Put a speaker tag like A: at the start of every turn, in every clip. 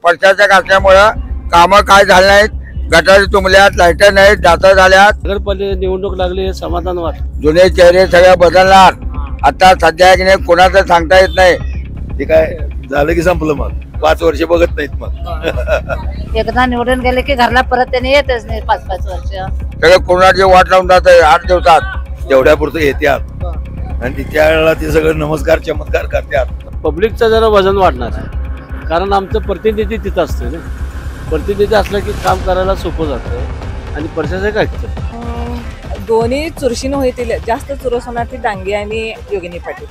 A: पक्षाच्या असल्यामुळं कामं काय झाले नाहीत, गटारी तुंबल्यात, लाईट नाहीत, दाता झाल्यात.
B: नगरपालिका निवडणूक लागली हे समाधान वाटतं.
A: जुने चेहरे सगळे बदलणार. आता सध्या की नाही कोणाचं सांगता येत नाही.
C: ते काय झालं की संपलं, मग 5 वर्ष बघत नाहीत. मग
D: एकदा निवडून गेले की घरला परत त्याने येतच नाही 5-5 वर्ष.
A: सगळे कोणाची वाट लावून जात 8 दिवसात.
C: तेवढ्यापुरतं येतात आणि तिच्या वेळेला ते सगळं नमस्कार चमत्कार करतात.
B: पब्लिकचं जरा वजन वाढणार आहे, कारण आमचं प्रतिनिधी तिथं असतं ना. प्रतिनिधी असलं की काम करायला सोपं जातं आणि प्रशासक ऐकतं.
E: दोन्ही चुरशीनं होतील. जास्त चुरस होणार ती डांगे आणि योगिनी पाटील.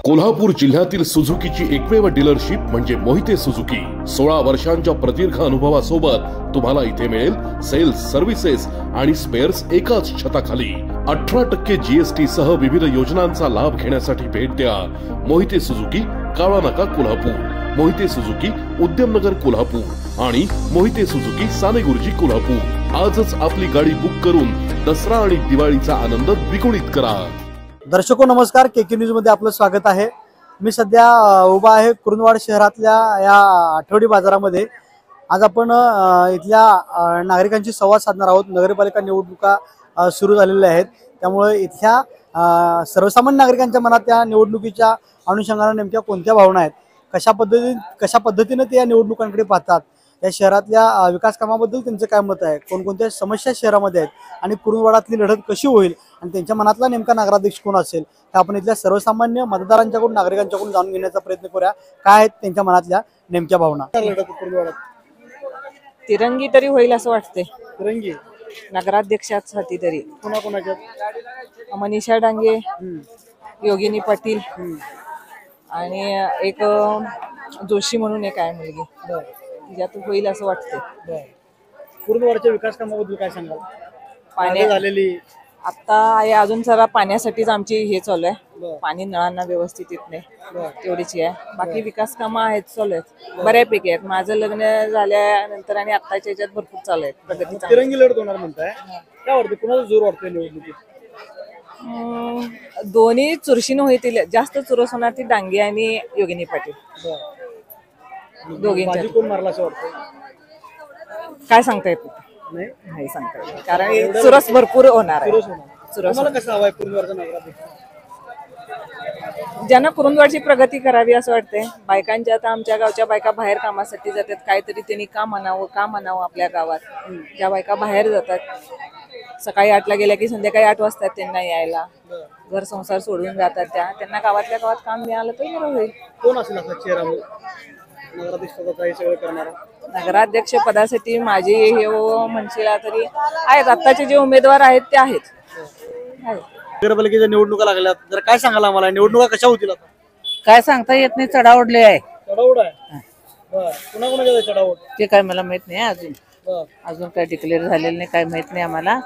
F: कोल्हापूर जिल्ह्यातील सुझुकीची एकमेव डीलरशिप म्हणजे मोहिते सुझुकी. 16 वर्षांच्या प्रदीर्घ अनुभवासोबत तुम्हाला इथे मिळेल सेल्स, सर्व्हिसेस आणि स्पेअर्स एकाच छताखाली. 18% GST सह विविध योजनांचा लाभ घेण्यासाठी भेट द्या मोहिते सुझुकी, काळा नाका, कोल्हापूर. मोहिते सुझुकी, उद्यमनगर, कोल्हापूर आणि मोहिते सुझुकी, सानेगुरुजी, कोल्हापूर. आजच आपली गाडी बुक करून दसरा आणि दिवाळीचा आनंद द्विगुणित करा.
G: दर्शको नमस्कार, KK न्यूज मध्ये आपलं स्वागत आहे. मी सध्या उभा आहे कुरुंदवाड शहरातल्या या आठवडी बाजारामध्ये. आज आपण इथल्या नागरिकांशी संवाद साधणार आहोत. नगरपालिका निवडणुका सुरू झालेल्या आहेत, त्यामुळे इथल्या सर्वसामान्य नागरिकांच्या मनात त्या निवडणुकीच्या अनुषंगाने नेमक्या कोणत्या भावना आहेत, कशा पद्धतीने ते या निवडणुकांकडे पाहतात, या शहरातल्या विकास कामाबद्दल त्यांचं काय मत आहे, कोणकोणत्या समस्या शहरामध्ये आहेत आणि कुरुंदवाडातली लढत कशी होईल आणि त्यांच्या मनातला नेमका नगराध्यक्ष कोण असेल, हे आपण इथल्या सर्वसामान्य मतदारांच्याकडून, नागरिकांच्याकडून जाणून घेण्याचा प्रयत्न करूया. काय आहेत त्यांच्या मनातल्या नेमक्या भावना.
E: तिरंगी तरी होईल असं वाटतंय.
G: तिरंगी
E: नगराध्यक्षासाठी तरी
G: कोणाकोणाच्या?
E: मनीषा डांगे, योगिनी पाटील आणि एक जोशी म्हणून एक आहे मुलगी, तिच्यात होईल असं वाटतंय.
G: कुरुंदवाडच्या विकास कामाबद्दल काय सांगाल?
E: पाणी
G: झालेली
E: आता आहे, अजून जरा पाण्यासाठीच आमची हे चालू आहे. पाणी नळांना व्यवस्थित येत नाही, तेवढीच आहे. बाकी विकास कामं आहेत, चालू आहेत, बऱ्यापैकी आहेत. माझं लग्न झाल्यानंतर आणि आत्ताच्या याच्यात भरपूर चालू आहेत. प्रगती
G: तिरंगी लढत होणार म्हणताय, काय वाटतं कुणाचा जोर वाटतोय निवडणुकीत?
E: दोन्ही चुरशीनं होतील. जास्त चुरस होणार ती डांगे आणि योगिनी पाटील. दोघींच्या
G: कोण मारला असं वाटतं?
E: काय सांगता येत नाही सांगता येत, कारण चुरस भरपूर होणार आहे. चुरस
G: कसं हवाय कुरुंदवाडचा नगराध्यक्ष?
E: ज्यांना कुरुंदवाडची प्रगती करावी असं वाटतंय. बायकांच्या, आता आमच्या गावच्या बायका बाहेर कामासाठी जातात, काहीतरी त्यांनी का म्हणावं आपल्या गावात. ज्या बायका बाहेर जातात, सकाळी 8ला गेल्या की संध्याकाळी 8 वाजतात त्यांना यायला, घर संसार सोडून जातात, त्यांना गावातल्या गावात काम मिळालं तर बरं होईल.
G: कोण असेल आपला चेहरा
E: नगराध्यक्ष पदासाठी माझी हे म्हणशीला तरी आहेत, आत्ताचे जे उमेदवार आहेत ते आहेत.
G: नगरपालिकेच्या निवडणुका लागल्यात, जर काय सांगाल आम्हाला, निवडणुका कशा होतील आता?
D: काय सांगता येत नाही, चढाओढले आहे.
G: चढाओढ आहे. कुणाकुणाच्या चढाओढ
D: ते काय मला माहित नाही. अजून काय डिक्लेअर झालेलं नाही, काय माहित नाही आम्हाला.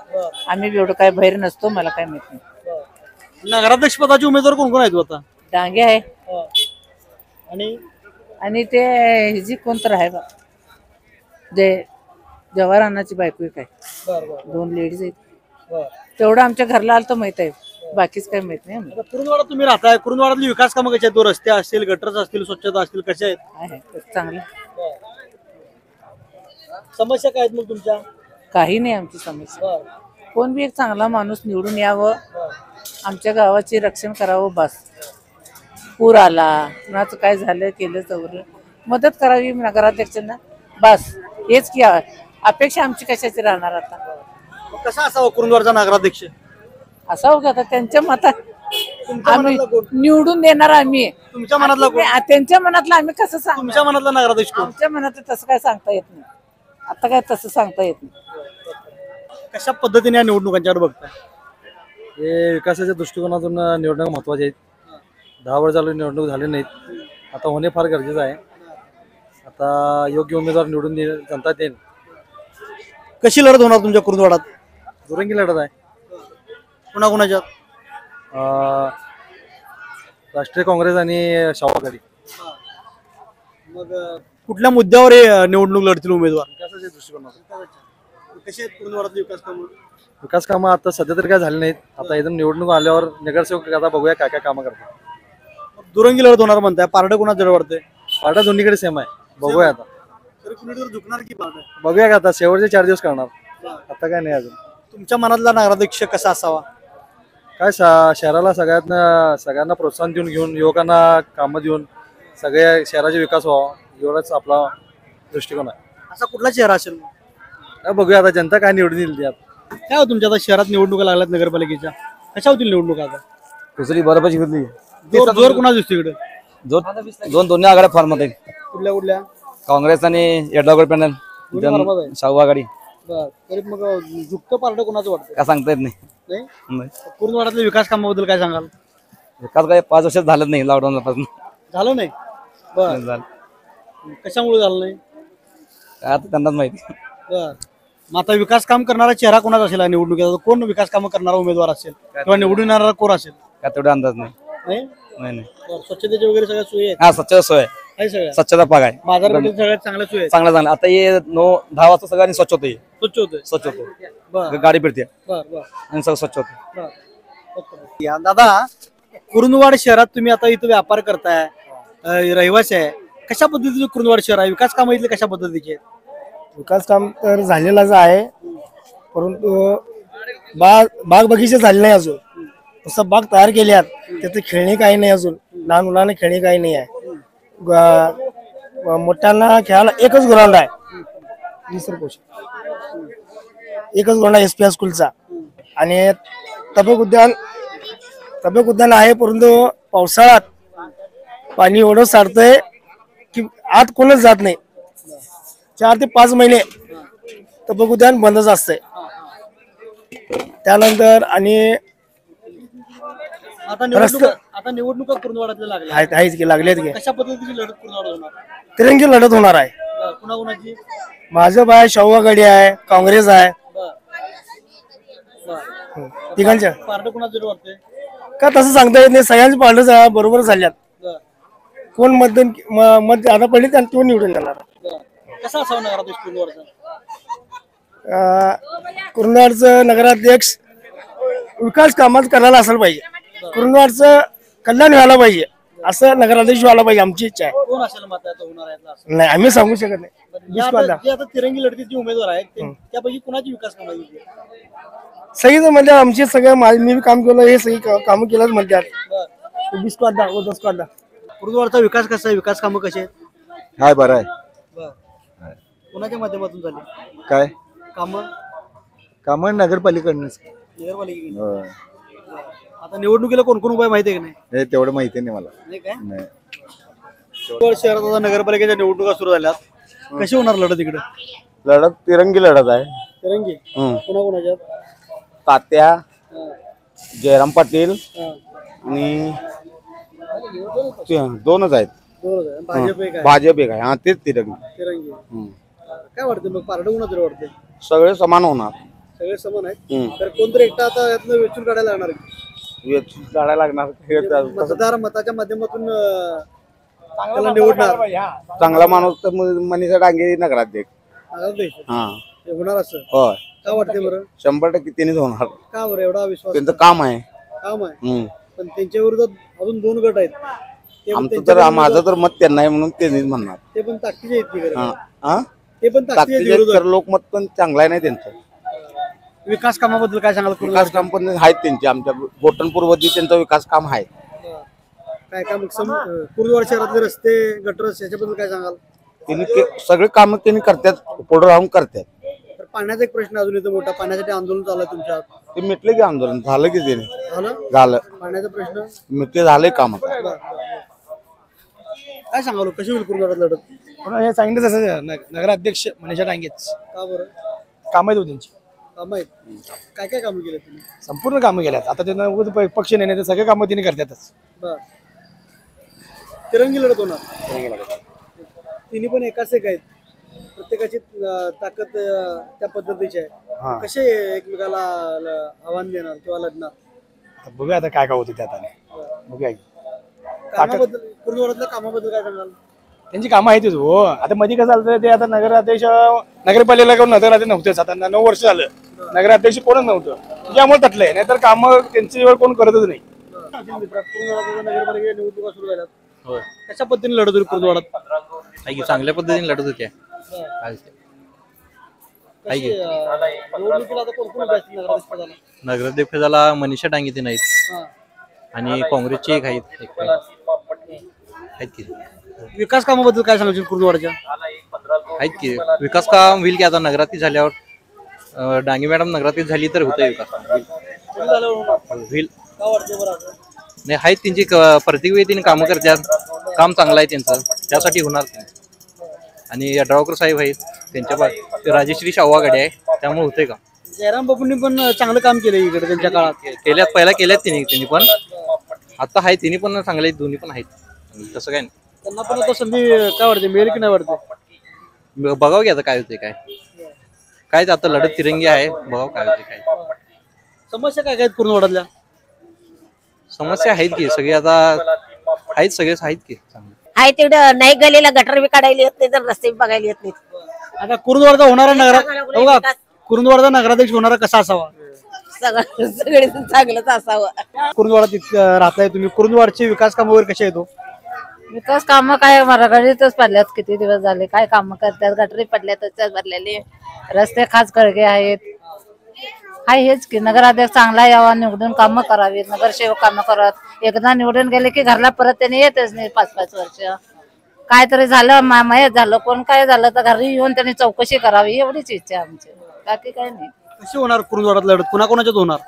D: आम्ही एवढं काय बाहेर नसतो, मला काय माहित नाही.
G: नगराध्यक्ष पदाचे उमेदवार कोण कोण आहेत आता?
D: डांगे आहे
G: आणि
D: ते हिजी कोणतर आहे बा, जवाहर अण्णाची बायको एक आहे. 2 लेडीज आहेत. तेवढं आमच्या घरला आलं तर माहित आहे, बाकीच काय माहित नाही.
G: कुरुंदवाडात तुम्ही राहताय, कुरुंदवाडातली विकास कामं कशी आहेत? रस्ते असतील, गटर्स असतील, स्वच्छता असतील, कशा आहेत?
D: चांगलं.
G: समस्या काय आहेत मग तुमच्या?
D: काही नाही आमची समस्या. कोण बी एक चांगला माणूस निवडून यावं, आमच्या गावाचे रक्षण करावं बस. पूर आला, कुणाचं काय झालं केलं तर मदत करावी नगराध्यक्षांना बस, हेच की अपेक्षा आमची कशाची राहणार. आता
G: कसा असावा कुरुंदवाडचा नगराध्यक्ष?
D: असावं का आता त्यांच्या मतात आम्ही निवडून देणार. आम्ही
G: तुमच्या मनातला कोण?
D: त्यांच्या मनातलं आम्ही कसं सांग,
G: तुमच्या मनातला नगराध्यक्ष कोण?
D: आमच्या मनात तसं काय सांगता येत नाही. आता काय तसं सांगता येत नाही.
G: कशा पद्धतीने या निवडणुकांच्याकडे बघताय?
H: हे विकासाच्या दृष्टिकोनातून निवडणूक महत्वाची आहेत. 10 वर्ष झाली निवडणूक झाली नाहीत, आता होणे फार गरजेचं आहे. आता योग्य उमेदवार निवडून जनता देईल.
G: कशी लढत होणार तुमच्या कुरुंदवाडात?
H: दुरंगी लढत आहे.
G: कुणाकुणाच्या?
H: राष्ट्रीय काँग्रेस आणि शाहू आघाडी.
G: मग कुठल्या मुद्द्यावर निवडणूक लढतील उमेदवार?
H: विकासाच्या दृष्टिकोनातून
G: कशी आहेत कुरुंदवाडातली
H: विकास कामं आता सध्या तरी काय झाली नाहीत. आता इथून निवडणूक आल्यावर नगरसेवक आता बघूया काय काय कामं करतात.
G: दुरंगी लढत होणार म्हणताय, पारडं कुणा जड वाटतंय?
H: पार्ट्या दोन्हीकडे सेम आहे, बघूया आता.
G: तर कुणीतरी झुकणार की पाहता
H: बघूया का आता शेवटचे 4 दिवस करणार आता काय नाही अजून.
G: तुमच्या मनातला नगराध्यक्ष कसा असावा?
H: काय शहराला सगळ्यांना प्रोत्साहन घेऊन युवकांना कामं देऊन सगळ्या शहराचा विकास व्हावा एवढाच आपला दृष्टिकोन आहे.
G: असा कुठला चेहरा असेल?
H: बघूया आता जनता काय निवडून येईल त्यात.
G: काय हो तुमच्या आता शहरात निवडणुका लागल्यात नगरपालिकेच्या, कशा होतील निवडणुका आता?
I: दुसरी बरोबरची घेतली
G: जोर कोणा दिसतो इकडे?
I: दोन्ही आघाड्या फॉर्मात आहेत.
G: कुठल्या कुठल्या?
I: काँग्रेस आणि येड्रावकर पॅनल
G: दोन्ही फॉर्मात आहे.
I: शाहू आघाडी.
G: तरी मग झुकतं पार्ट कोणाचं वाटतं?
I: काय सांगता येत नाही.
G: नाही कुरुंदवाडातल्या विकास कामाबद्दल काय सांगाल?
I: विकास काय 5 वर्षात झालंच नाही लॉकडाऊन पासून.
G: झालं नाही. बर कशामुळे झालं नाही?
I: काय आता त्यांनाच माहिती.
G: बर मग आता विकास काम करणारा चेहरा कोणाचा असेल निवडणुकीचा? कोण विकास काम करणारा उमेदवार असेल किंवा निवडून येणारा कोण असेल?
I: काय तेवढा अंदाज नाही.
G: नाही
I: नाही
G: स्वच्छतेचे वगैरे सगळ्या सोयी आहेत?
I: हा स्वच्छता सोय
G: आहे सगळ्या.
I: स्वच्छता पाग आहे
G: बाजारपेठेत सगळ्यात चांगल्या सोयी आहेत.
I: चांगला. आता हे 9-10 वाजता सगळ्यांनी स्वच्छ होते.
G: स्वच्छ होते. बर
I: गाडी फिरते
G: बर बर
I: आणि सगळं स्वच्छ होते.
G: या दादा, कुरुंदवाड शहरात तुम्ही आता इथं व्यापार करताय, रहिवासी आहे, कशा पद्धतीचं कुरुंदवाड शहर आहे? विकास काम इथले कशा पद्धतीचे?
J: विकास काम तर झालेलाच आहे, परंतु बाग बगीचे झाले नाही अजून. तसं बाग तयार केल्यात, त्याचे खेळणी काही नाही अजून. लहान मुलांना खेळणी काही नाही आहे. मोठ्यांना खेळायला एकच ग्राउंड आहे, एकच ग्राउंड आहे SPR स्कूलचा. आणि तबक उद्यान आहे, परंतु पावसाळ्यात पाणी एवढं साठतंय की आत कोणच जात नाही. 4 ते 5 महिने तबक उद्यान बंदच असतंय. त्यानंतर आणि
G: आता निवडणुका कुरुंदवाडातल्या लागल्या
J: आहेच की लागलेत की.
G: कशा पद्धतीची लढत कुरुंदवाड होणार?
J: तिरंगी लढत होणार आहे.
G: कुणाकुणाची?
J: भाजप आहे, शाहू आघाडी आहे, काँग्रेस आहे. तिघांच्या
G: पार्ट कुणाचं वाटतंय?
J: का तसं सांगता येत नाही. सगळ्यांचे पार्ट बरोबर झाल्यात. कोण मत आता पडले त्यांना तो निवडून येणार.
G: कसा असावा नगराध्यक्ष कुरुंदवाडचा?
J: कुरुंदवाडचं नगराध्यक्ष विकास कामात करायला असायला पाहिजे. कुरुंदवाडचं कल्याण व्हायला पाहिजे असं नगराध्यक्ष व्हायला पाहिजे, आमची इच्छा आहे.
G: कोण असेल मत होणार आहे?
J: नाही आम्ही सांगू शकत नाही.
G: जे आता तिरंगी लढतीचे उमेदवार आहेत त्यापैकी कुणाची विकास कामं आहेत?
J: सगळीच म्हणजे आमची सगळं मी काम केलं, हे सगळी कामं केलंच म्हणतात.
G: कुरुंदवाडचा विकास कसा आहे? विकास कामं कशी आहेत?
C: हाय बरं आहे.
G: कोणाच्या माध्यमातून झाली
C: काय
G: कामं?
C: नगरपालिकेकडूनच.
G: नगरपालिकेकडून. आता निवडणुकीला कोण कोण उपाय माहिती आहे की नाही?
C: हे तेवढं माहिती नाही मला.
G: नाही काय?
C: नाही.
G: कुरुंदवाड शहरात आता नगरपालिकेच्या निवडणुका सुरू झाल्यात, कशी होणार लढत इकडे?
C: लढत तिरंगी लढत आहे.
G: तिरंगी कोणाकोणाच्यात?
C: तात्या, जयराम पाटील आणि 2च आहेत.
G: भाजप एक आहे.
C: भाजप एक आहे. हा तेच तिरंगी.
G: तिरंगी काय वाटतं मग? पारडं कुणाचं वाटतंय?
C: सगळे समान होणार.
G: सगळे समान आहेत. तर कोणतरी एकटा आता यातनं वेचून काढायला लागणार आहे?
C: काढायला लागणार.
G: मतदार मताच्या माध्यमातून त्याला निवडणार.
C: चांगला माणूस तर मनीषा डांगे नगराध्यक्ष. हा
G: हे होणार असं
C: होय.
G: काय वाटतंय बरं?
C: 100% त्यांनीच होणार.
G: का बरं एवढा विश्वास?
C: त्यांचं काम आहे.
G: पण त्यांच्या विरोधात अजून 2 गट आहेत.
C: आमचं तर माझं तर मत त्यांना आहे म्हणून त्यांनीच म्हणणार.
G: ते पण ताकदीचे आहेत की खरं?
C: हा
G: ते पण ताकदीचे आहेत
C: ताकदीचे
G: विरोधात.
C: तर लोकमत पण चांगलं आहे नाही त्यांचं.
G: विकास कामाबद्दल काय सांगाल?
C: विकास काम पण आहेत त्यांचे. आमच्या बोटनपूरवरती त्यांचं विकास काम आहे.
G: काय काम कुरुंदवाड शहरातले रस्ते गटर याच्याबद्दल काय सांगाल?
C: त्यांनी सगळे काम त्यांनी करतात, पुढे राहून करतात.
G: तर पाण्याचा एक प्रश्न अजून येतो मोठा. पाण्यासाठी आंदोलन चालू आहे तुमच्या?
C: ते मिटले की आंदोलन झालं की त्याने
G: झालं पाण्याचा प्रश्न
C: मिटले झालंय काम.
G: काय सांगाल कशी होईल कुरुंदवाडात लढत?
J: हे सांगितलं तसं नगराध्यक्ष मनीषा डांगेच
G: का बरं?
J: काम आहेत त्यांची.
G: काम आहेत. काय काय कामं केले तुम्ही?
J: संपूर्ण कामं केल्यात. आता त्यांना पक्ष नाही तर सगळे कामं त्यांनी करतातच.
G: बर तिरंगी लढत होणार. तिन्ही पण एकाच एक आहेत. प्रत्येकाची ताकद त्या पद्धतीची आहे. कसे एकमेकाला आव्हान देणार किंवा लढणार?
J: बघूया आता काय होतं त्यात. बघूया
G: कामाबद्दल कुरुंदवाडातल्या कामाबद्दल काय सांगाल?
J: त्यांची कामं आहेत हो. आता मध्ये कसं झालं ते आता नगराध्यक्ष नगरपालिकेला कोण नगराध्यक्ष नव्हतेच. आता 9 वर्ष झालं नगराध्यक्ष कोणच नव्हतं, त्यामुळे तटलंय. नाहीतर कामं त्यांची वेळ कोण करतच नाही.
G: कुरुंदवाडात नगरपालिका निवडणुका सुरू झाल्यात, कशा पद्धतीने लढत होईल कुरुंदवाडात?
K: चांगल्या पद्धतीने लढत होत्या.
G: निवडणुकीला आता कोण कोण उभे असतील नगराध्यक्ष पदाला?
K: नगराध्यक्षाला मनीषा डांगे ते नाहीत आणि काँग्रेसचे एक आहेत की
G: विकास कामाबद्दल काय सांगायचं कुरुंदवाडच्या?
K: आहेत की विकास काम होईल की आता नगराध्यक्ष झाल्यावर डांगे मॅडम नगराध्यक्ष झाली तर होतं विकास होईल. नाही आहेत त्यांची प्रत्येक वेळी त्यांनी कामं करतात, काम चांगलं आहे त्यांचं, त्यासाठी होणार ते. आणि यड्रावकर साहेब आहेत त्यांच्या राजेश्री शाहूवागडे आहे त्यामुळे होते का.
G: जयराम बापूंनी पण चांगलं काम केलं इकडे त्यांच्या काळात.
K: केल्यात पहिला केल्यात त्यांनी पण आता आहे त्यांनी पण चांगले दोन्ही पण आहेत तसं काय नाही.
G: त्यांना पण आता संधी काय वाटते मिळेल की नाही वाटते?
K: बघावं की आता काय होते काय आता लढत तिरंगी आहे, बघावं काय होते काय.
G: समस्या काय काय आहेत कुरुंदवाडातल्या?
K: समस्या आहेत की सगळे आता आहेत, सगळेच आहेत की चांगले
L: आहे तेवढं नाही. गलीला गटर बी काढायला येत नाही तर रस्ते बी बघायला येत नाहीत.
G: आता कुरुंदवाडचा होणारा कुरुंदवाडचा नगराध्यक्ष होणारा कसा असावा?
L: सगळे चांगलंच असावं.
G: कुरुंदवाडात राहताय तुम्ही, कुरुंदवाडचे विकास काम वगैरे कसे येतो?
D: विकास कामं काय मराठीतच पडल्यात, किती दिवस झाले काय कामं करतात, गटरी पडल्यातच भरलेले, रस्ते खास कळगे आहेत. हाय हेच की नगराध्यक्ष चांगला यावा, निवडून कामं करावीत, नगरसेवक कामं करावं. एकदा निवडून गेले की घरला परत त्यांनी येतच नाही 5-5 वर्ष. काय तरी झालं मयत झालं कोण काय झालं तर घरी येऊन त्यांनी चौकशी करावी एवढीच इच्छा आमची, बाकी काय नाही.
G: कशी होणार कुरुंदवाडात लढत? कोणाकोणाच्यात होणार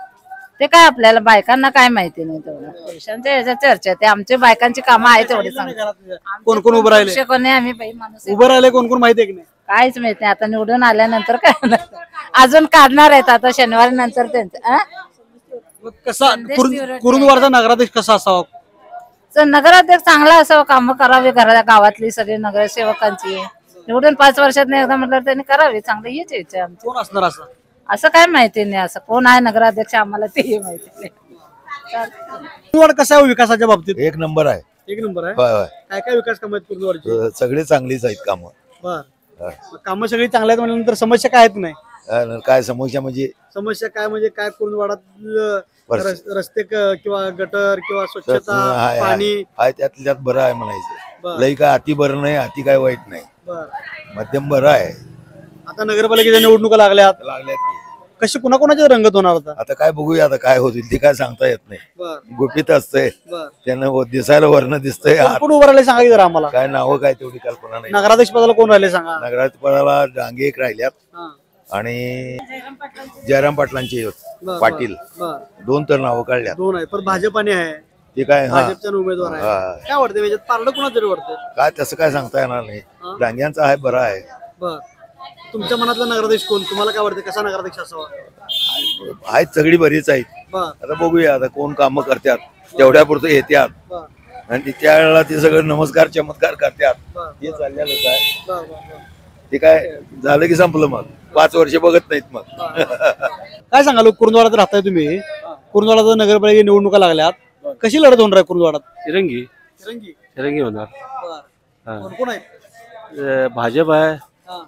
D: ते काय आपल्याला बायकांना काय माहिती नाही तेवढं. पुरुषांच्या ह्याच्यात चर्चा ते आमच्या बायकांची कामं आहेत तेवढी सांगतात.
G: कोण कोण उभं राहिले?
D: कोणी आम्ही बाई माणूस
G: उभं राहिले कोण कोण माहिती आहे की नाही?
D: काहीच माहित नाही. आता निवडून आल्यानंतर काय अजून काढणार आहेत आता शनिवारी नंतर त्यांचं.
G: कसा कुरुंदवाडचा नगराध्यक्ष कसा असावा?
D: तर नगराध्यक्ष चांगला असावा, कामं करावी घरा गावातली सगळी नगरसेवकांची. निवडून 5 वर्षात एकदा म्हटलं त्यांनी करावी चांगलं हीच इच्छा आमची.
G: कोण असणार असं?
D: असं काय माहिती नाही, असं कोण आहे नगराध्यक्ष आम्हाला तेही माहिती नाही.
G: कुरुंदवाड कसा आहे विकासाच्या बाबतीत?
C: एक नंबर आहे.
G: एक नंबर आहे.
C: होय होय.
G: काय काय विकास काम आहेत कुरुंदवाडची?
C: सगळे चांगलीच आहेत कामं.
G: बर, कामं सगळी चांगली आहेत म्हणल्यानंतर समस्या काय आहेत नाही?
C: काय समस्या म्हणजे
G: समस्या काय म्हणजे काय कुरुंदवाडात रस्ते किंवा गटर किंवा स्वच्छता
C: हाय
G: पाणी
C: हाय त्यात बरं आहे म्हणायचं.
G: बर.
C: लई काय अति बरं नाही, अति काय वाईट नाही,
G: बर.
C: मध्यम बरं आहे.
G: आता नगरपालिकेच्या निवडणुका लागल्यात
C: की
G: कशी कुणाकुणाच्या रंगत होणार होता?
C: आता काय बघूया, आता काय होतील ते काय सांगता येत नाही.
G: बर
C: गुपित असतंय,
G: बर.
C: त्यानं दिसायला वर्ण दिसतंय.
G: कोण कोण उभं राहिले सांगा की जरा आम्हाला.
C: काय नावं काय तेवढी कल्पना नाही.
G: नगराध्यक्ष पदाला कोण राहिले सांगा.
C: नगराध्यक्षपदाला डांगे एक राहिल्यात
G: हा.
C: आणि जयराम पाटलांचे
G: बर,
C: पाटील
G: बर.
C: 2 तर नावं काढल्यात.
G: 2 आहे पण भाजपाने आहे,
C: ते काय हा
G: भाजपचा उमेदवार आहे.
C: हा.
G: काय वाटतं त्याच्यात पारडं कुणाचं तरी वाटतं?
C: काय तसं काय सांगता येणार नाही. डांग्यांचा आहे बरा आहे.
G: बर, तुमच्या मनातला नगराध्यक्ष कोण? तुम्हाला काय वाटतं कसा नगराध्यक्ष असावा?
C: आहेत सगळी बरीच आहेत.
G: बर,
C: आता बघूया आता कोण कामं करतात तेवढ्यापुरतं येतात
G: बर,
C: आणि त्यावेळेला ते सगळं नमस्कार चमत्कार करतात.
G: बर,
C: हे चाललेलंच आहे.
G: बर, बर.
C: ते काय झालं की संपलं, मग 5 वर्ष बघत नाहीत मग.
G: काय सांगाल कुरुंदवाडात राहताय तुम्ही, कुरुंदवाडात नगरपालिका निवडणुका लागल्यात, कशी लढत होणार आहे कुरुंदवाडात?
B: तिरंगी
G: तिरंगी.
B: तिरंगी होणार.
G: बर. कोण कोण आहे?
B: भाजप आहे,
G: हा,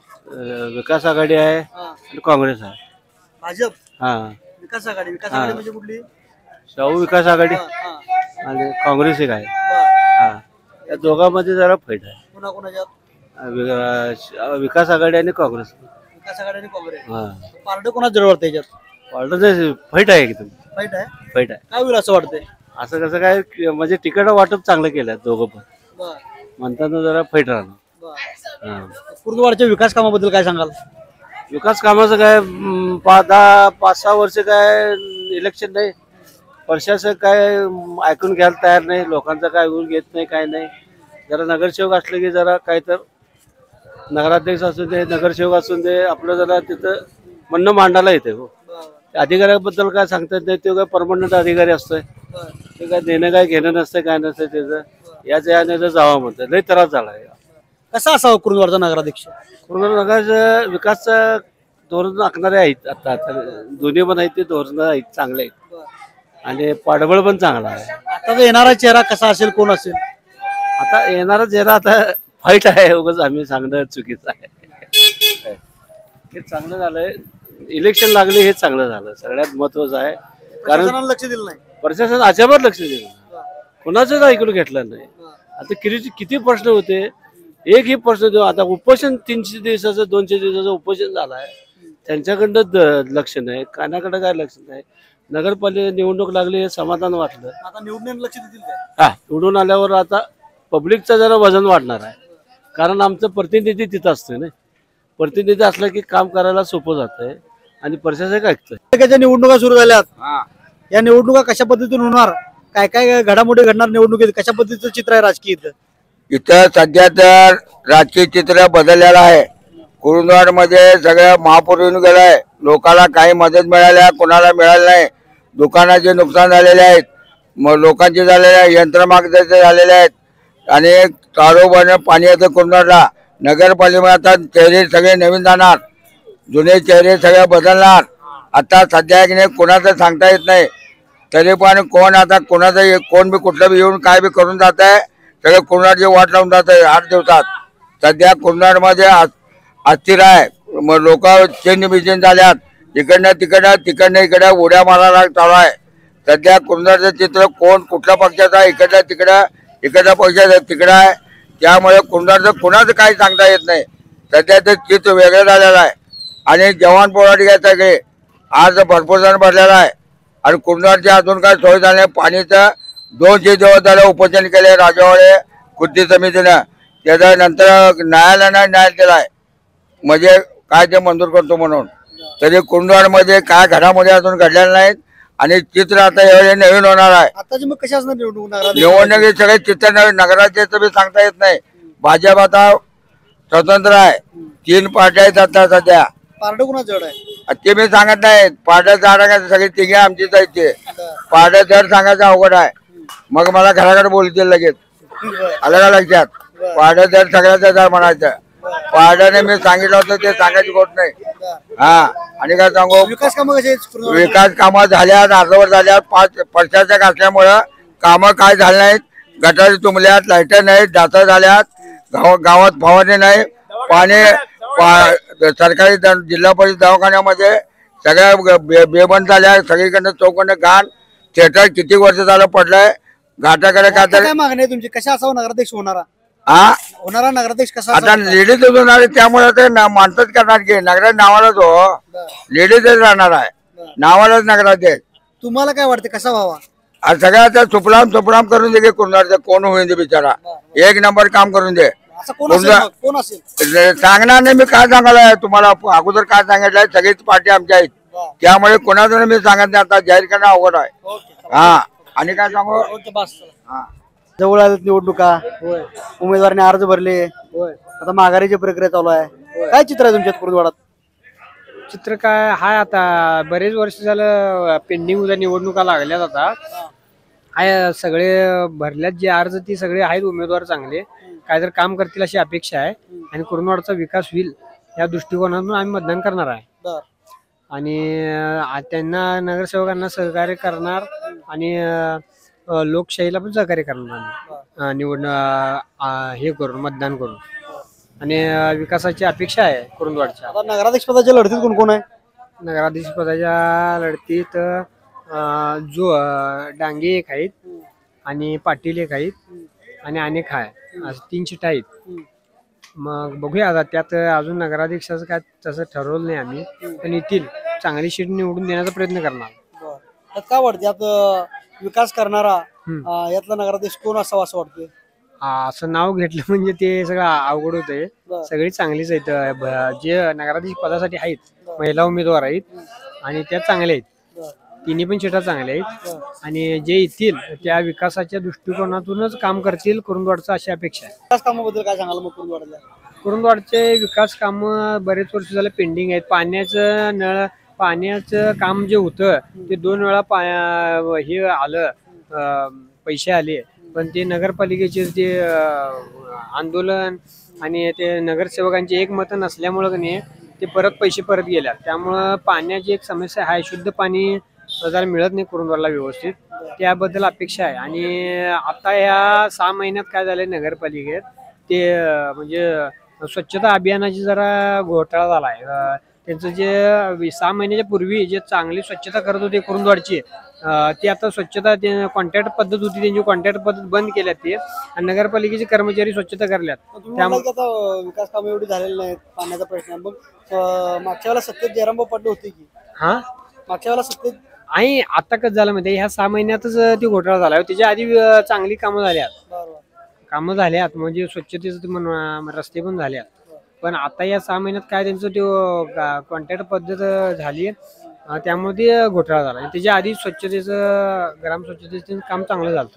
B: विकास आघाडी आहे
G: हा.
B: आणि काँग्रेस आहे.
G: भाजप,
B: हा,
G: विकास आघाडी. विकास आघाडी म्हणजे कुठली?
B: शाहू विकास आघाडी
G: हा, हा.
B: आणि काँग्रेस एक आहे.
G: बर.
B: हा, या दोघांमध्ये जरा फैट आहे.
G: कोणाकोणाच्यात?
B: विकास आघाडी आणि काँग्रेस.
G: विकास आघाडी आणि काँग्रेस.
B: हा,
G: पारडं कोणा जवळ वाटतं याच्यात?
B: ऑर्डर फैट आहे एकदम,
G: वाईट आहे.
B: फैट आहे.
G: काय होईल असं वाटतंय?
B: असं कसं काय म्हणजे तिकीट वाटप चांगलं केलं दोघं पण,
G: बर,
B: म्हणताना जरा फैट राहणार.
G: बर.
B: हा.
G: कुरुंदवाडच्या विकास कामाबद्दल काय सांगाल?
B: विकास कामाचं काय 5-6 वर्ष काय इलेक्शन नाही, प्रशासक काय ऐकून घ्यायला तयार नाही, लोकांचं काय ऐकून घेत नाही, काय नाही. जरा नगरसेवक असले की जरा काय तर नगराध्यक्ष असू दे नगरसेवक असू दे आपलं जरा तिथं म्हणणं मांडायला येते. हो, अधिकाऱ्याबद्दल काय सांगतात नाही, ते काय परमनंट अधिकारी असतोय, ते काय देणं काय घेणं नसतं, काय नसतं त्याचं. याच याने जावं म्हणतं, लई त्रास झाला.
G: कसा असावा कुरुंदवाडचा नगराध्यक्ष?
B: नगराचं विकासचं धोरण आखणारे आहेत. आता दोन्ही पण आहेत, ते धोरण आहेत चांगले आहेत आणि पाठबळ पण चांगला आहे.
G: आता येणारा चेहरा कसा असेल, कोण असेल?
B: आता येणारा चेहरा आता फाईट आहे, उगाच आम्ही सांगणं चुकीचं आहे. हे चांगलं झालंय, इलेक्शन लागले हे चांगलं झालं, सगळ्यात महत्वाचं आहे. कारण
G: प्रशासनानं लक्ष दिलं नाही.
B: प्रशासन अजिबात लक्ष दिलं नाही, कोणाचंच ऐकून घेतलं नाही. आता किती प्रश्न होते, एकही प्रश्न आता उपोषण 300 दिवसाचं 200 दिवसाचं उपोषण झालं आहे, त्यांच्याकडं लक्ष नाही, कानाकडं काय लक्ष नाही. नगरपालिका निवडणूक लागली हे समाधान वाटलं.
G: आता निवडून लक्ष देतील काय?
B: हा, निवडून आल्यावर आता पब्लिकचं जरा वजन वाढणार आहे, कारण आमचं प्रतिनिधी तिथं असतं ना. प्रतिनिधी असलं की काम करायला सोपं जातंय आणि प्रशासक ऐकतंय.
G: त्याच्या निवडणुका सुरू झाल्यात, या निवडणुका कशा पद्धतीने होणार, काय काय घडामोडी घडणार निवडणुकीत, कशा पद्धतीचं चित्र आहे राजकीय
A: इथं सध्या तर राजकीय चित्र बदललेलं आहे. कुरुंदवाड मध्ये सगळं महापूर येऊन गेलाय, लोकांना काही मदत मिळाल्या कोणाला मिळाली नाही. दुकानाचे नुकसान झालेले आहेत, लोकांचे झालेले आहे, यंत्रमागचे झालेले आहेत आणि तारोबाने पाणी येतं कुरुंदवाडला. नगरपालिका आता चेहरे सगळे नवीन जाणार, जुने चेहरे सगळे बदलणार. आता सध्या की नाही कोणाचं सांगता येत नाही, तरी पण कोण आता कोणाचं कोण बी कुठलं बी येऊन काय बी करून जात आहे. सगळे कुरुंदवाडची वाट लावून जात आहे 8 दिवसात. सध्या कुरुंदवाडमध्ये अस्थिर आहे, मग लोक चेन बिचेन झाल्यात, इकडनं तिकडनं इकडे उड्या मारायला चालू आहे. सध्या कुरुंदवाडचं चित्र कोण कुठल्या पक्षाचा इकडलं इकडल्या पक्षाचं तिकडं आहे. त्यामुळे कुरुंदवाडचं कोणाचं काही सांगता येत नाही. सध्या ते चित्र वेगळं झालेलं आहे आणि जवान पोराडी आहे सगळे. आज भरपूर जण भरलेला आहे आणि कुरुंदवाडची अजून काय सोय झाली नाही. पाणीचं 200 दिवस झालं उपोषण केले राजावाडे कृती समितीनं, त्याच्यानंतर न्यायालयानं न्याय दिला आहे म्हणजे काय ते मंजूर करतो म्हणून. तरी कुरुंदवाडमध्ये काय घडामोडी अजून घडलेल्या नाहीत आणि चित्र आता यावेळी नवीन होणार आहे.
G: आताची मग कशा असणार
A: निवडणुकीत सगळे चित्र नवीन. नगराध्यक्ष बी सांगता येत नाही. भाजप आता स्वतंत्र आहे, 3 पार्ट्या आहेत आता सध्या.
G: पारड कुणा जड आहे
A: ते मी सांगत नाही. पाड्या झाडायचं सगळे तिघे आमचीच आहेत ते. पाड्या जड सांगायचं अवघड आहे, मग मला घराकडे बोलतील लगेच. आलं का लक्षात? पाड्या जड सगळ्याचं जड म्हणायचं. पाड्याने मी सांगितलं होतं ते सांगायची गोष्ट नाही. हा, आणि काय सांगू,
G: विकास कामं कसे
A: विकास कामं झाल्यात, अर्धवट झाल्यात. 5 प्रशासक असल्यामुळं कामं काय झाले नाहीत. गटारी तुंबल्यात, लाईटर नाहीत, दाता झाल्यात, गावात फवारणी नाही. पाणी सरकारी जिल्हा परिषद दवाखान्यामध्ये सगळ्या बेबंद झाल्या, सगळीकडनं चौकडनं घाण. थिएटर किती वर्ष झालं पडलंय. घाटाकडे
G: काय मागणी आहे तुमची, कशा असावं नगराध्यक्ष होणारा नगराध्यक्ष कसा?
A: आता लेडीजच होणार आहे, त्यामुळे ते माणसंच करणार की नगरात नावालाच हो, लेडीजच राहणार आहे, नावालाच नगराध्यक्ष.
G: तुम्हाला काय वाटतं कसा व्हावा?
A: सगळ्याचा सुपलाम करून दे की कुरुंदवाडचं कोण होईल ते बिचारा. 1 नंबर काम करून दे.
G: कोण असेल
A: सांगणार नाही मी, काय सांगायला तुम्हाला अगोदर काय सांगितलंय. सगळीच पार्टी आमच्या आहेत, त्यामुळे कोणाचं मी सांगत नाही. आता जाहीर करणं अवघड आहे. हा, आणि काय सांगू,
G: जवळ आल्यात निवडणुका, उमेदवारांनी अर्ज भरले, आता माघारीची प्रक्रिया चालू आहे. काय चित्र आहे तुमच्यात कुरुंदवाडात?
M: चित्र काय हाय, आता बरेच वर्ष झालं पेंडिंग उद्या निवडणुका लागल्यात. आता हाय सगळे भरल्यात जे अर्ज, ती सगळे आहेत उमेदवार चांगले, काय तर काम करतील अशी अपेक्षा आहे आणि कुरुंदवाडचा विकास होईल या दृष्टिकोनातून आम्ही मतदान करणार आहे. आणि त्यांना नगरसेवकांना सहकार्य करणार आणि लोकशाहीला पण सहकार्य करणार हे करून मतदान करून. आणि विकासाची अपेक्षा आहे कुरुंदवाडच्या.
G: नगराध्यक्ष पदाच्या लढतीत कोण कोण आहे?
M: नगराध्यक्ष पदाच्या लढतीत जो डांगे एक आहेत आणि पाटील एक आहेत आणि अनेक आहे, 3 सीट आहेत. मग बघूया आता, त्यात अजून नगराध्यक्षाचं काय तसं ठरवलं नाही आम्ही, पण येतील चांगली सीट निवडून देण्याचा प्रयत्न करणार.
G: काय वाटतं यात विकास करणारा यातला नगराध्यक्ष कोण असावा असं वाटतंय?
M: असं नाव घेतलं म्हणजे ते सगळं अवघड होतंय. सगळी चांगलीच आहेत जे नगराध्यक्ष पदासाठी आहेत, महिला उमेदवार आहेत आणि त्या चांगल्या आहेत. तिन्ही पण सीटा चांगल्या आहेत आणि जे येतील त्या विकासाच्या दृष्टिकोनातूनच काम करतील कुरुंदवाडचं, अशी अपेक्षा आहे.
G: विकास कामाबद्दल काय सांगाल मग कुरुंदवाडला?
M: कुरुंदवाडचे विकास काम बरेच वर्ष झालं पेंडिंग आहेत. पाण्याचं काम जे होतं ते 2 वेळा हे आलं, पैसे आले, पण ते नगरपालिकेचे जे आंदोलन आणि ते नगरसेवकांचे एकमत नसल्यामुळं की नाही ते पैसे परत गेल्या. त्यामुळं पाण्याची एक समस्या आहे, शुद्ध पाणी जरा मिळत नाही कुरुंदवाडला व्यवस्थित, त्याबद्दल अपेक्षा आहे. आणि आता या 6 महिन्यात काय झालंय नगरपालिकेत ते म्हणजे स्वच्छता अभियानाची जरा घोटाळा झाला आहे. त्यांचं जे 6 महिन्याच्या पूर्वी जे चांगली स्वच्छता करत होते कुरुंदवाडची, ती आता स्वच्छता कॉन्ट्रॅक्ट पद्धत होती, त्यांची कॉन्ट्रॅक्ट पद्धत बंद केल्यात ते आणि नगरपालिकेचे कर्मचारी स्वच्छता करल्यात.
G: विकास कामं एवढी झालेली नाहीत, पाण्याचा प्रश्न आहे. मग मागच्या वेळेला सत्तेत जयराम पाटील होते की मागच्या वेळेला सत्तेत
M: आणि आता कसं झालं माहिती, ह्या 6 महिन्यातच ती घोटाळा झाला. त्याच्या आधी चांगली कामं झाल्यात म्हणजे स्वच्छतेचं म्हणून रस्ते पण झाल्यात. पण आता या 6 महिन्यात काय त्यांचं ते कॉन्ट्रॅक्ट पद्धत झाली त्यामुळे ते घोटाळा झाला. त्याच्या आधी स्वच्छतेचं ग्राम स्वच्छतेचं काम चांगलं झालं.